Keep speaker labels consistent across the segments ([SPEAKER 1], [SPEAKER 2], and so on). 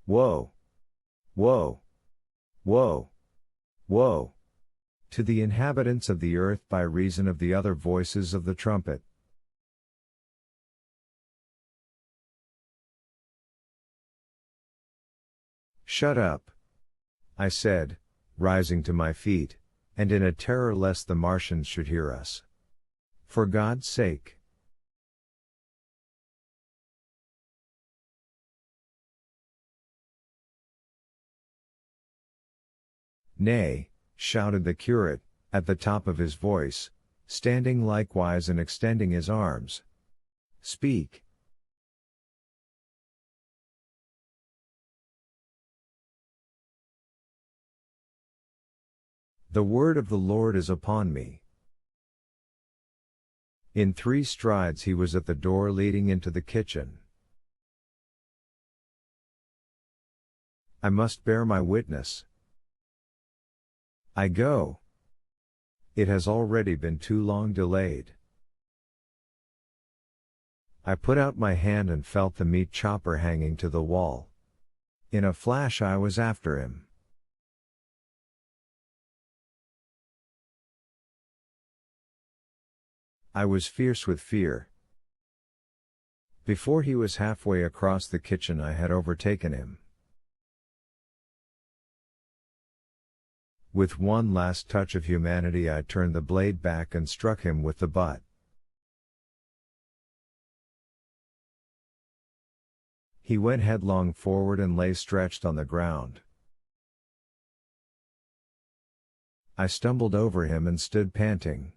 [SPEAKER 1] Woe! Woe! Woe! Woe! To the inhabitants of the earth by reason of the other voices of the trumpet. Shut up! I said, rising to my feet, and in a terror lest the Martians should hear us. For God's sake! Nay, shouted the curate, at the top of his voice, standing likewise and extending his arms. Speak! The word of the Lord is upon me. In 3 strides he was at the door leading into the kitchen. I must bear my witness. I go. It has already been too long delayed. I put out my hand and felt the meat chopper hanging to the wall. In a flash I was after him. I was fierce with fear. Before he was halfway across the kitchen I had overtaken him. With one last touch of humanity I turned the blade back and struck him with the butt. He went headlong forward and lay stretched on the ground. I stumbled over him and stood panting.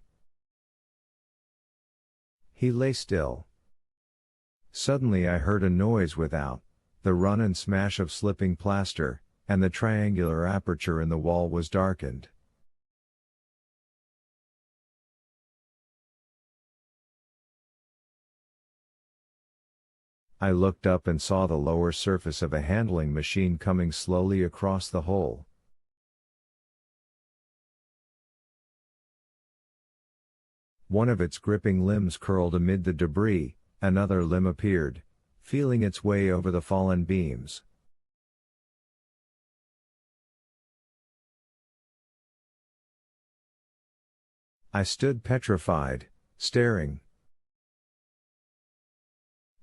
[SPEAKER 1] He lay still. Suddenly I heard a noise without, the run and smash of slipping plaster, and the triangular aperture in the wall was darkened. I looked up and saw the lower surface of a handling machine coming slowly across the hole. One of its gripping limbs curled amid the debris, another limb appeared, feeling its way over the fallen beams. I stood petrified, staring.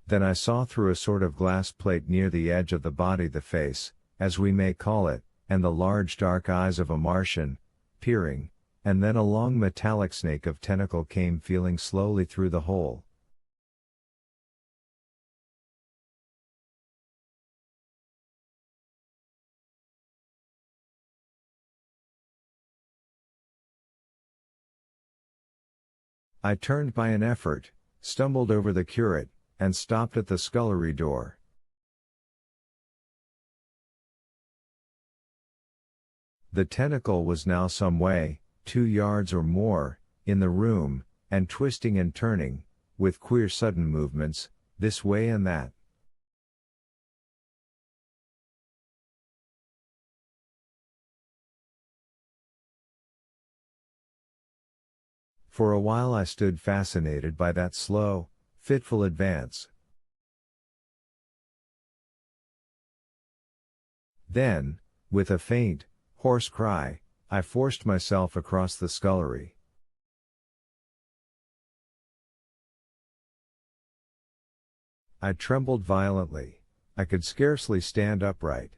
[SPEAKER 1] Then I saw through a sort of glass plate near the edge of the body the face, as we may call it, and the large dark eyes of a Martian, peering, and then a long metallic snake of tentacle came feeling slowly through the hole. I turned by an effort, stumbled over the curate, and stopped at the scullery door. The tentacle was now some way, 2 yards or more, in the room, and twisting and turning, with queer sudden movements, this way and that. For a while I stood fascinated by that slow, fitful advance. Then, with a faint, hoarse cry, I forced myself across the scullery. I trembled violently. I could scarcely stand upright.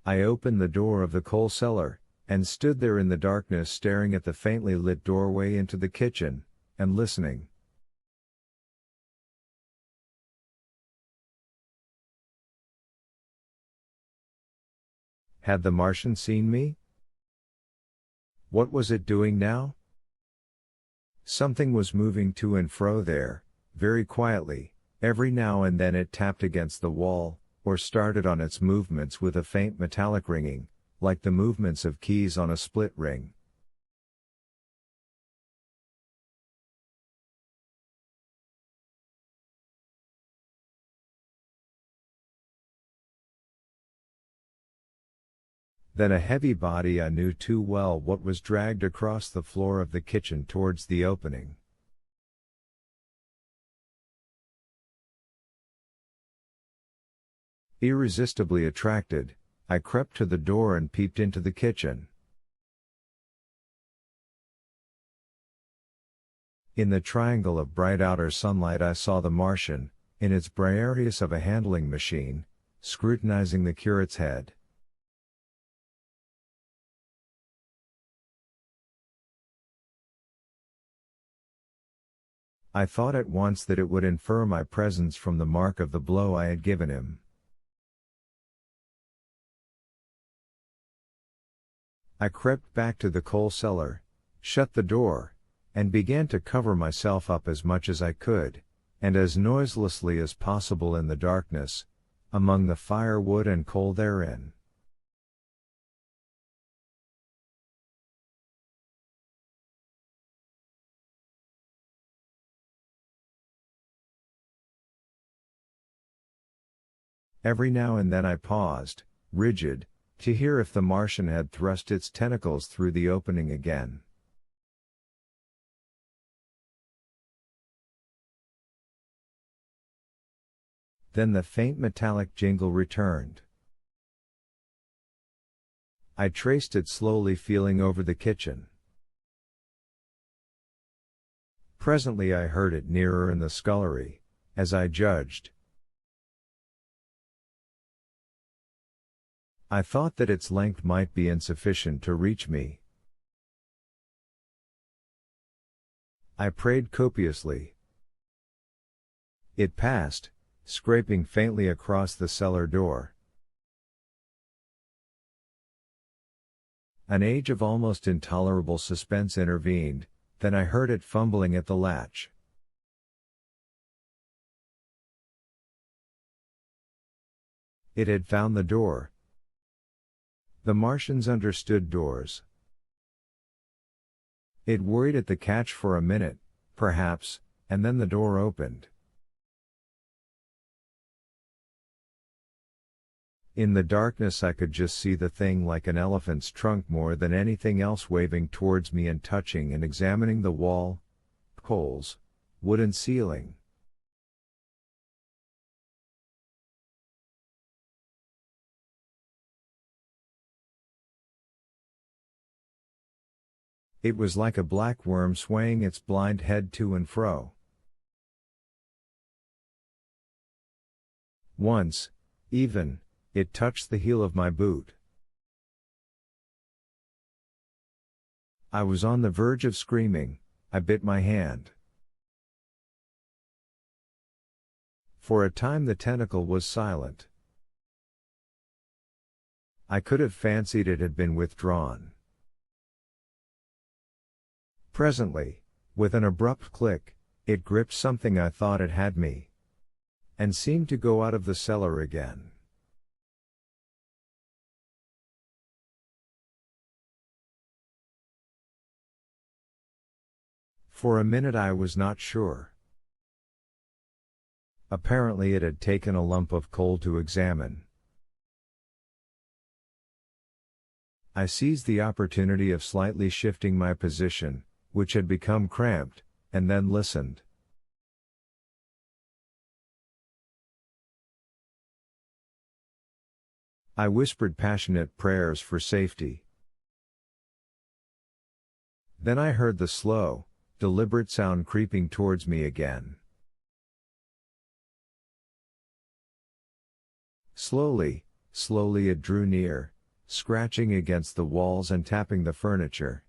[SPEAKER 1] I opened the door of the coal cellar, and stood there in the darkness staring at the faintly lit doorway into the kitchen, and listening. Had the Martian seen me? What was it doing now? Something was moving to and fro there, very quietly. Every now and then it tapped against the wall, or started on its movements with a faint metallic ringing, like the movements of keys on a split ring. Then a heavy body I knew too well what was dragged across the floor of the kitchen towards the opening. Irresistibly attracted, I crept to the door and peeped into the kitchen. In the triangle of bright outer sunlight I saw the Martian, in its Briareus of a handling machine, scrutinizing the curate's head. I thought at once that it would infer my presence from the mark of the blow I had given him. I crept back to the coal cellar, shut the door, and began to cover myself up as much as I could, and as noiselessly as possible in the darkness, among the firewood and coal therein. Every now and then I paused, rigid, to hear if the Martian had thrust its tentacles through the opening again. Then the faint metallic jingle returned. I traced it slowly, feeling over the kitchen. Presently I heard it nearer in the scullery, as I judged. I thought that its length might be insufficient to reach me. I prayed copiously. It passed, scraping faintly across the cellar door. An age of almost intolerable suspense intervened, then I heard it fumbling at the latch. It had found the door. The Martians understood doors. It worried at the catch for a minute, perhaps, and then the door opened. In the darkness I could just see the thing like an elephant's trunk more than anything else, waving towards me and touching and examining the wall, coals, wooden ceiling. It was like a black worm swaying its blind head to and fro. Once, even, it touched the heel of my boot. I was on the verge of screaming. I bit my hand. For a time the tentacle was silent. I could have fancied it had been withdrawn. Presently, with an abrupt click, it gripped something I thought it had me, and seemed to go out of the cellar again. For a minute I was not sure. Apparently it had taken a lump of coal to examine. I seized the opportunity of slightly shifting my position, which had become cramped, and then listened. I whispered passionate prayers for safety. Then I heard the slow, deliberate sound creeping towards me again. Slowly, slowly it drew near, scratching against the walls and tapping the furniture.